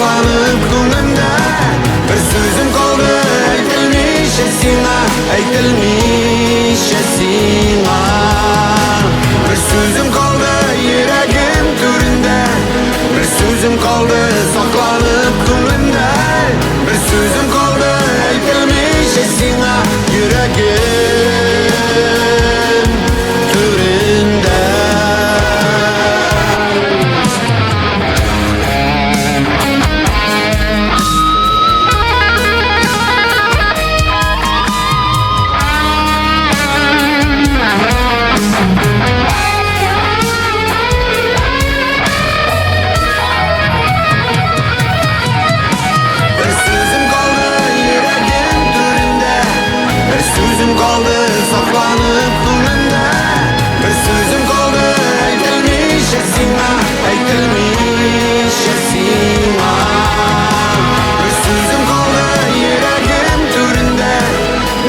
saklanıp ko'nglimda. Bir so'zim qoldi aytilmish esingga, aytilmish esingga. Bir so'zim qoldi yuragim to'rinda, bir so'zim qoldi saklanıp ko'nglimda. Bir so'zim qoldi aytilmish esingga, yuragim to'rinda. Sözüm kaldı saklanıp ko'nglimda. Bir so'zim qoldi aytilmish esingga, aytilmish esingga. Bir so'zim qoldi yuragim to'rinda,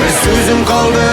bir so'zim qoldi